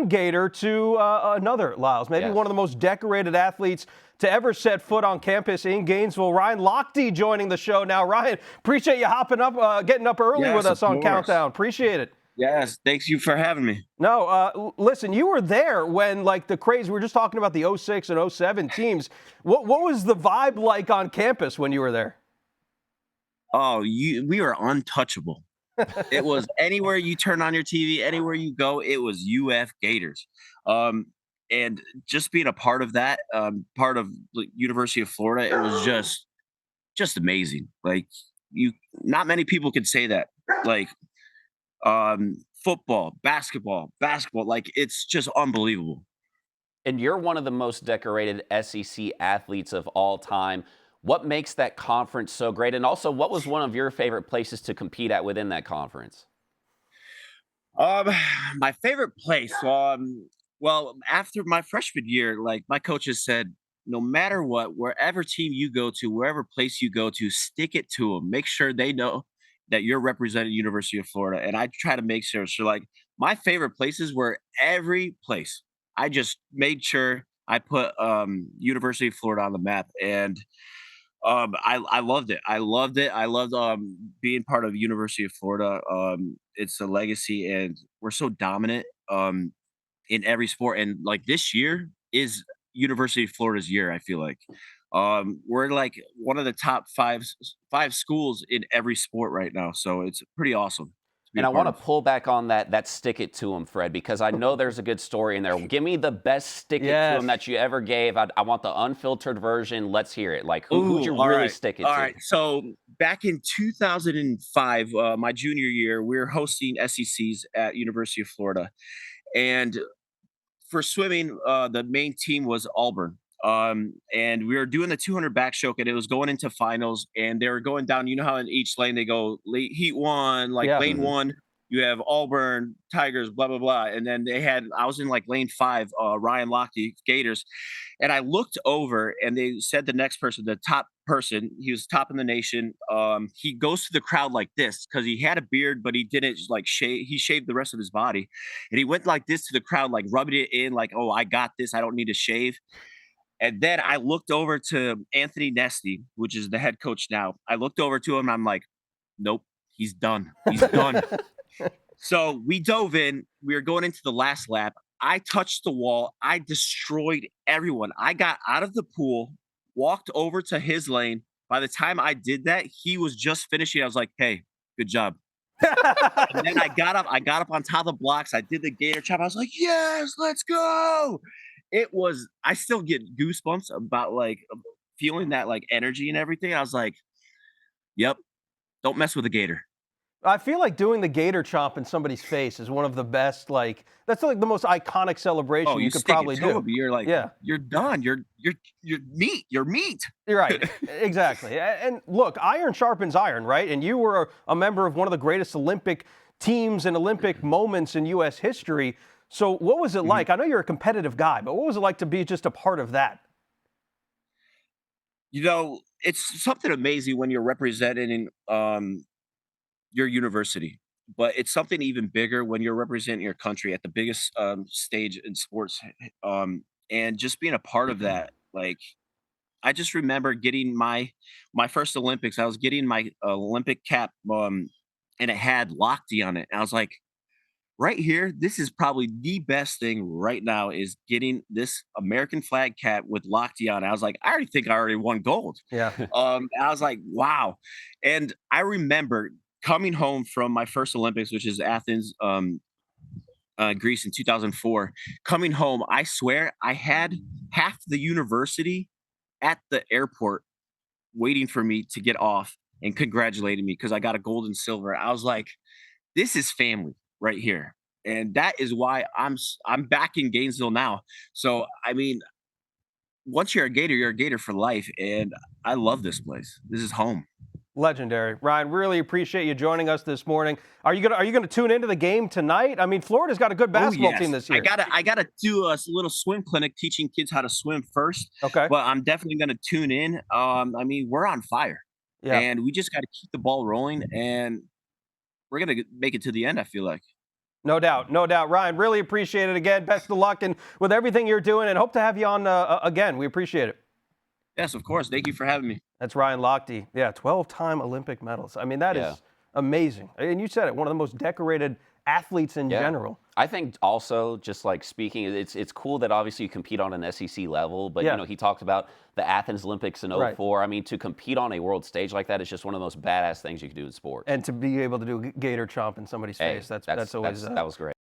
one Gator to another, Lyles. Maybe one of the most decorated athletes to ever set foot on campus in Gainesville. Ryan Lochte joining the show now. Ryan, appreciate you hopping up, getting up early with us on Countdown. Appreciate it. Yes, thanks you for having me. No, listen, you were there when, like, the craze, we were just talking about the 06 and 07 teams. What was the vibe like on campus when you were there? Oh, we were untouchable. It was anywhere you turn on your TV, anywhere you go, it was UF Gators. And just being a part of that, part of the University of Florida, it was just amazing. Like, not many people could say that. Like, football, basketball, like, it's just unbelievable. And you're one of the most decorated SEC athletes of all time. What makes that conference so great? And also, what was one of your favorite places to compete at within that conference? My favorite place, well, after my freshman year, like, my coaches said, no matter what, wherever team you go to, wherever place you go to, stick it to them. Make sure they know that you're representing University of Florida. And I try to make sure. So, like, my favorite places were every place. I just made sure I put University of Florida on the map, and I loved it. I loved it. I loved being part of University of Florida. It's a legacy, and we're so dominant in every sport. And, like, this year is University of Florida's year. I feel like we're like one of the top five schools in every sport right now. So it's pretty awesome. And I want to pull back on that stick it to him, Fred, because I know there's a good story in there. Give me the best stick it to him that you ever gave. I want the unfiltered version. Let's hear it. Like, who'd you really stick it to? All right. So back in 2005, my junior year, we were hosting SECs at University of Florida. And for swimming, the main team was Auburn. And we were doing the 200 backstroke, and it was going into finals, and they were going down. You know how in each lane they go late heat one, like lane one, you have Auburn, Tigers, blah, blah, blah. And then I was in like lane 5, Ryan Lochte, Gators. And I looked over, and they said the next person, the top person, he was top in the nation. He goes to the crowd like this because he had a beard, but he didn't like shave. He shaved the rest of his body. And he went like this to the crowd, like rubbing it in, like, oh, I got this. I don't need to shave. And then I looked over to Anthony Nesty, which is the head coach now. I looked over to him, and I'm like, nope, he's done. He's done. So we dove in. We were going into the last lap. I touched the wall. I destroyed everyone. I got out of the pool, walked over to his lane. By the time I did that, he was just finishing. I was like, hey, good job. And then I got up on top of the blocks. I did the Gator chop. I was like, yes, let's go. I still get goosebumps about, like, feeling that, like, energy and everything. I was like, yep, don't mess with a Gator. I feel like doing the Gator chomp in somebody's face is one of the best, like, that's like the most iconic celebration you could probably do. You're like, you're done. You're meat. You're meat. You're right. Exactly. And look, iron sharpens iron, right? And you were a member of one of the greatest Olympic teams and Olympic moments in U.S. history. So what was it like? I know you're a competitive guy, but what was it like to be just a part of that? You know, it's something amazing when you're representing your university, but it's something even bigger when you're representing your country at the biggest stage in sports. And just being a part of that, like, I just remember getting my first Olympics. I was getting my Olympic cap, and it had Lochte on it. And I was like, right here, this is probably the best thing right now, is getting this American flag cap with Lochte on it. I was like, I already think I already won gold. Yeah. I was like, wow. And I remember coming home from my first Olympics, which is Athens, Greece in 2004. Coming home, I swear I had half the university at the airport waiting for me to get off and congratulating me because I got a gold and silver. I was like, this is family right here. And that is why I'm back in Gainesville now. So, I mean, once you're a Gator for life. And I love this place. This is home. Legendary. Ryan, really appreciate you joining us this morning. Are you gonna tune into the game tonight? I mean, Florida's got a good basketball team this year. I gotta do a little swim clinic teaching kids how to swim first. Okay. But I'm definitely gonna tune in. I mean, we're on fire. Yeah. And we just gotta keep the ball rolling, and we're gonna make it to the end, I feel like. No doubt, no doubt. Ryan, really appreciate it again. Best of luck and with everything you're doing, and hope to have you on again. We appreciate it. Yes, of course. Thank you for having me. That's Ryan Lochte. Yeah, 12-time Olympic medals. I mean, that is amazing. And you said it, one of the most decorated athletes in general. I think also, just like speaking, it's cool that obviously you compete on an SEC level, but you know, he talked about the Athens Olympics in 04. I mean, to compete on a world stage like that is just one of the most badass things you can do in sports. And to be able to do Gator chomp in somebody's face, that's always that was great.